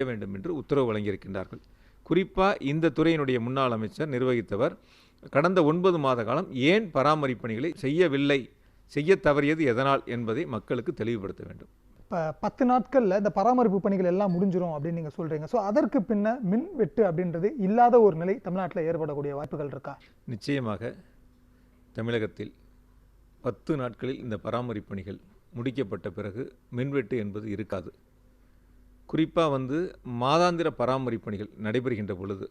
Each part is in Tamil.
வேண்டும் என்று உத்தரவு வழங்கியிருக்கின்றார்கள். குறிப்பாக இந்த துறையினுடைய முன்னாள் அமைச்சர் நிர்வகித்தவர் கடந்த 9 மாத காலம் ஏன் பராமரிப்பு பணிகளை செய்யவில்லை, செய்ய தவறியது எதனால் என்பதை மக்களுக்கு தெளிவுபடுத்த வேண்டும். இப்போ 10 நாட்களில் இந்த பராமரிப்பு பணிகள் எல்லாம் முடிஞ்சிடும் அப்படின்னு நீங்கள் சொல்கிறீங்க. ஸோ அதற்கு பின்ன மின் வெட்டு அப்படின்றது இல்லாத ஒரு நிலை தமிழ்நாட்டில் ஏற்படக்கூடிய வாய்ப்புகள் இருக்கா? நிச்சயமாக தமிழகத்தில் 10 நாட்களில் இந்த பராமரிப்பு பணிகள் முடிக்கப்பட்ட பிறகு மின்வெட்டு என்பது இருக்காது. குறிப்பாக மாதாந்திர பராமரிப்பு பணிகள் நடைபெறுகின்ற பொழுது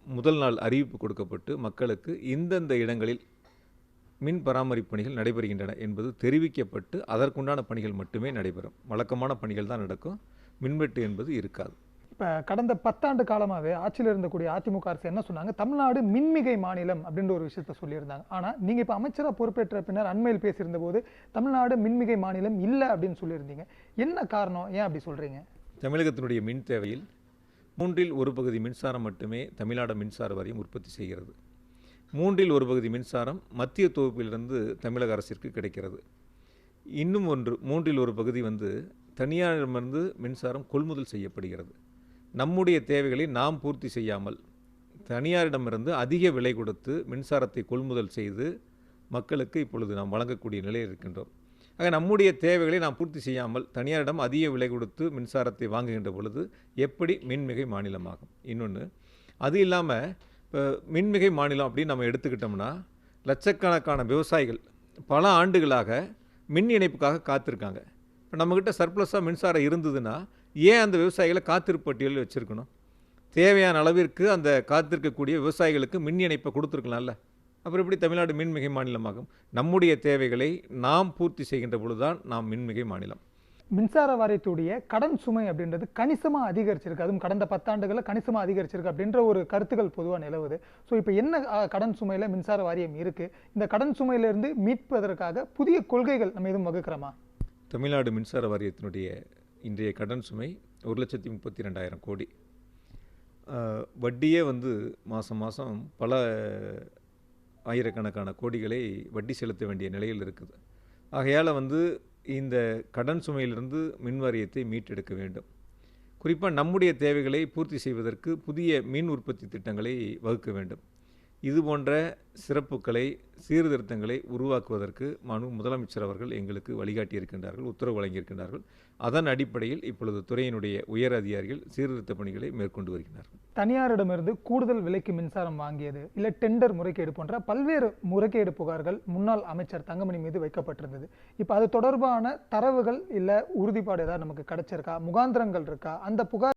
முதல் நாள் அறிவிப்பு கொடுக்கப்பட்டு மக்களுக்கு இந்தந்த இடங்களில் மின் பராமரிப்பு பணிகள் நடைபெறுகின்றன என்பது தெரிவிக்கப்பட்டு அதற்குண்டான பணிகள் மட்டுமே நடைபெறும். வழக்கமான பணிகள் தான் நடக்கும். மின்வெட்டு என்பது இருக்காது. இப்போ கடந்த 10 ஆண்டு காலமாகவே ஆட்சியில் இருந்தக்கூடிய அதிமுக அரசு என்ன சொன்னாங்க, தமிழ்நாடு மின்மிகை மாநிலம் அப்படின்ற ஒரு விஷயத்த சொல்லியிருந்தாங்க. ஆனால் நீங்கள் இப்போ அமைச்சராக பொறுப்பேற்ற பின்னர் அண்மையில் பேசியிருந்த போது தமிழ்நாடு மின்மிகை மாநிலம் இல்லை அப்படின்னு சொல்லியிருந்தீங்க. என்ன காரணம், ஏன் அப்படி சொல்கிறீங்க? தமிழகத்தினுடைய மின் தேவையில் 3இல் 1 பகுதி மின்சாரம் மட்டுமே தமிழ்நாடு மின்சார வாரியம் உற்பத்தி செய்கிறது. 3இல் 1 பகுதி மின்சாரம் மத்திய தொகுப்பிலிருந்து தமிழக அரசிற்கு கிடைக்கிறது. இன்னும் ஒன்று 3இல் 1 பகுதி தனியாரிடமிருந்து மின்சாரம் கொள்முதல் செய்யப்படுகிறது. நம்முடைய தேவைகளை நாம் பூர்த்தி செய்யாமல் தனியாரிடமிருந்து அதிக விலை கொடுத்து மின்சாரத்தை கொள்முதல் செய்து மக்களுக்கு இப்பொழுது நாம் வழங்கக்கூடிய நிலையில் இருக்கின்றோம். ஆக நம்முடைய தேவைகளை நாம் பூர்த்தி செய்யாமல் தனியாரிடம் அதிக விலை கொடுத்து மின்சாரத்தை வாங்குகின்ற பொழுது எப்படி மின்மிகை மாநிலமாகும்? இன்னொன்று, அது இல்லாமல் இப்போ மின்மிகை மாநிலம் அப்படின்னு நம்ம எடுத்துக்கிட்டோம்னா லட்சக்கணக்கான விவசாயிகள் பல ஆண்டுகளாக மின் இணைப்புக்காக காத்திருக்காங்க. இப்போ நம்மக்கிட்ட சர்ப்ளஸாக மின்சாரம் இருந்ததுன்னா ஏன் அந்த விவசாயிகளை காத்திருப்பு பட்டியலில் வச்சுருக்கணும்? தேவையான அளவிற்கு அந்த காத்திருக்கக்கூடிய விவசாயிகளுக்கு மின் இணைப்பை கொடுத்துருக்கலாம்ல. அப்புறம் எப்படி தமிழ்நாடு மின்மிகை மாநிலமாகும்? நம்முடைய தேவைகளை நாம் பூர்த்தி செய்கின்ற பொழுதுதான் நாம் மின்மிகை மாநிலம். மின்சார வாரியத்துடைய கடன் சுமை அப்படின்றது கணிசமாக அதிகரிச்சிருக்கு. அதுவும் கடந்த 10 ஆண்டுகளில் கணிசமாக அதிகரிச்சிருக்கு அப்படின்ற ஒரு கருத்துக்கள் பொதுவாக நிலவுது. ஸோ இப்போ என்ன கடன் சுமையில் மின்சார வாரியம் இருக்குது? இந்த கடன் சுமையிலிருந்து மீட்பதற்காக புதிய கொள்கைகள் நம்ம எதுவும் வகுக்கிறோமா? தமிழ்நாடு மின்சார வாரியத்தினுடைய இன்றைய கடன் சுமை 1,32,000 கோடி. வட்டியே மாதம் மாதம் பல ஆயிரக்கணக்கான கோடிகளை வட்டி செலுத்த வேண்டிய நிலையில் இருக்குது. ஆகையால் இந்த கடன் சுமையிலிருந்து மின் வாரியத்தை மீட்டெடுக்க வேண்டும். குறிப்பாக நம்முடைய தேவைகளை பூர்த்தி செய்வதற்கு புதிய மின் உற்பத்தி திட்டங்களை வகுக்க வேண்டும். இது போன்ற சிறப்புகளை சீர்திருத்தங்களை உருவாக்குவதற்கு முதலமைச்சர் அவர்கள் எங்களுக்கு வழிகாட்டியிருக்கின்றார்கள், உத்தரவு வழங்கியிருக்கின்றார்கள். அதன் அடிப்படையில் இப்பொழுது துறையினுடைய உயர் அதிகாரிகள் சீர்திருத்த பணிகளை மேற்கொண்டு வருகிறார்கள். தனியாரிடமிருந்து கூடுதல் விலைக்கு மின்சாரம் வாங்கியது, இல்லை டெண்டர் முறைகேடு போன்ற பல்வேறு முறைகேடு புகார்கள் முன்னாள் அமைச்சர் தங்கமணி மீது வைக்கப்பட்டிருந்தது. இப்போ அது தொடர்பான தரவுகள் இல்லை உறுதிப்பாடு ஏதாவது நமக்கு கிடைச்சிருக்கா? முகாந்திரங்கள் இருக்கா? அந்த புகார்